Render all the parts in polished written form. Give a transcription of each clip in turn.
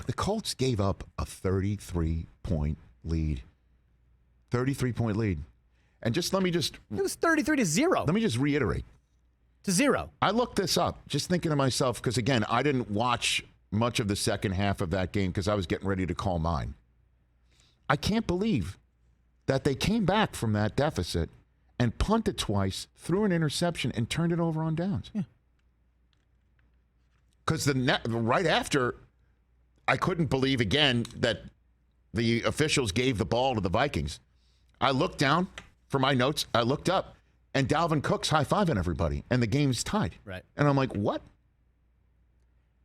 The Colts gave up a 33-point lead. 33-point lead. And let me just... It was 33-0. Let me just reiterate. To 0. I looked this up, just thinking to myself, because, again, I didn't watch much of the second half of that game because I was getting ready to call mine. I can't believe that they came back from that deficit and punted twice, threw an interception, and turned it over on downs. Because right after, I couldn't believe again that the officials gave the ball to the Vikings. I looked down for my notes. I looked up, and Dalvin Cook's high-fiving everybody, and the game's tied. Right. And I'm like, what?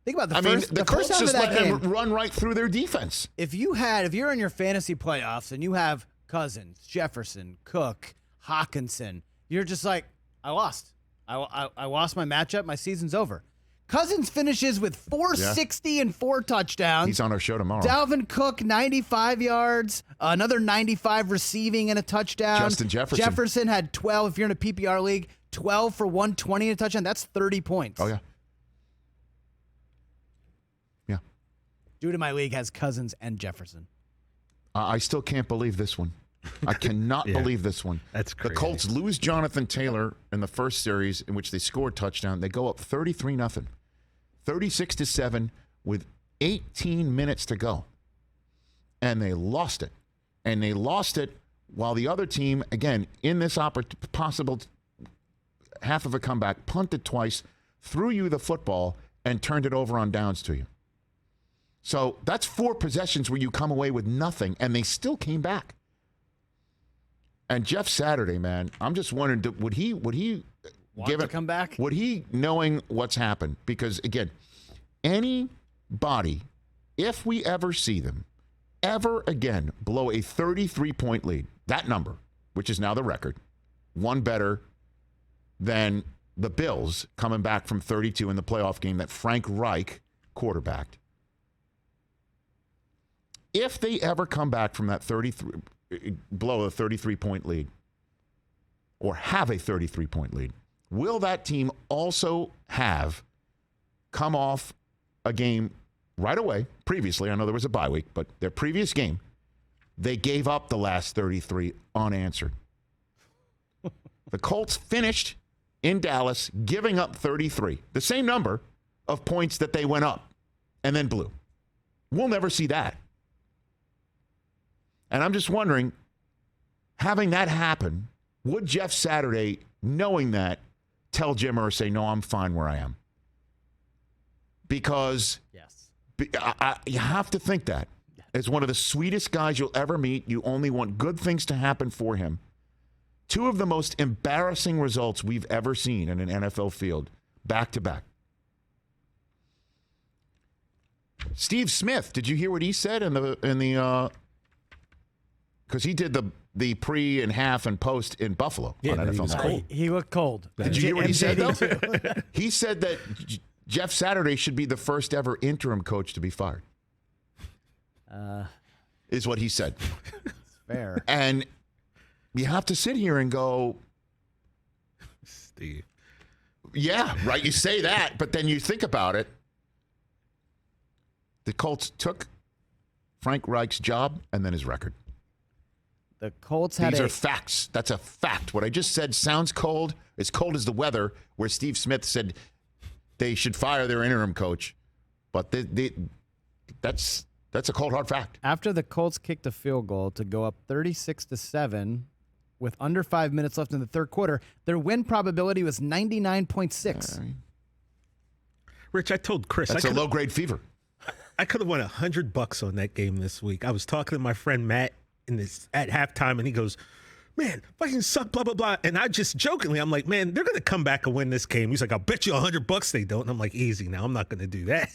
Think about the Colts just let them run right through their defense. If you're in your fantasy playoffs and you have Cousins, Jefferson, Cook, Hawkinson, you're just like, I lost. I lost my matchup. My season's over. Cousins finishes with 460 and 4 touchdowns. He's on our show tomorrow. Dalvin Cook, 95 yards, another 95 receiving and a touchdown. Justin Jefferson. Jefferson had 12, if you're in a PPR league, 12 for 120 and a touchdown. That's 30 points. Oh, yeah. Yeah. Dude in my league has Cousins and Jefferson. I still can't believe this one. I cannot believe this one. That's crazy. The Colts lose Jonathan Taylor in the first series in which they scored a touchdown. They go up 33-0. 36-7 with 18 minutes to go. And they lost it. And they lost it while the other team, again, in this possible half of a comeback, punted twice, threw you the football, and turned it over on downs to you. So that's 4 possessions where you come away with nothing, and they still came back. And Jeff Saturday, man, I'm just wondering, would he Want to come back? Would he, knowing what's happened? Because, again, anybody, if we ever see them, ever again blow a 33-point lead, that number, which is now the record, one better than the Bills coming back from 32 in the playoff game that Frank Reich quarterbacked. If they ever come back from that 33, blow a 33-point lead, or have a 33-point lead, will that team also have come off a game right away? Previously, I know there was a bye week, but their previous game, they gave up the last 33 unanswered. The Colts finished in Dallas giving up 33, the same number of points that they went up and then blew. We'll never see that. And I'm just wondering, having that happen, would Jeff Saturday, knowing that, tell Jim or say, no, I'm fine where I am? Because you have to think that. As one of the sweetest guys you'll ever meet, you only want good things to happen for him. 2 of the most embarrassing results we've ever seen in an NFL field, back to back. Steve Smith, did you hear what he said in the because he did the pre and half and post in Buffalo on NFL. He looked cold. Did you hear what he said, though? He said that Jeff Saturday should be the first ever interim coach to be fired. Is what he said. It's fair. And you have to sit here and go, Steve. Yeah, right. You say that, but then you think about it. The Colts took Frank Reich's job and then his record. The Colts had These are facts. That's a fact. What I just said sounds cold. As cold as the weather, where Steve Smith said they should fire their interim coach. But that's a cold, hard fact. After the Colts kicked a field goal to go up 36-7 with under 5 minutes left in the third quarter, their win probability was 99.6. Rich, I told Chris. That's a low-grade fever. I could have won $100 on that game this week. I was talking to my friend Matt at halftime, and he goes, man, Vikings suck, blah, blah, blah. And I just jokingly, I'm like, man, they're going to come back and win this game. He's like, I'll bet you $100 they don't. And I'm like, easy now. I'm not going to do that.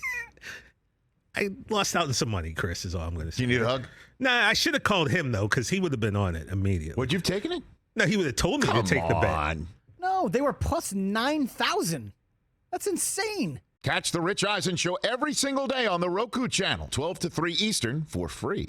I lost out on some money, Chris, is all I'm going to say. Do you need a hug? Nah, I should have called him, though, because he would have been on it immediately. Would you have taken it? No, he would have told me to take the bet. No, they were plus 9,000. That's insane. Catch the Rich Eisen Show every single day on the Roku channel, 12 to 3 Eastern, for free.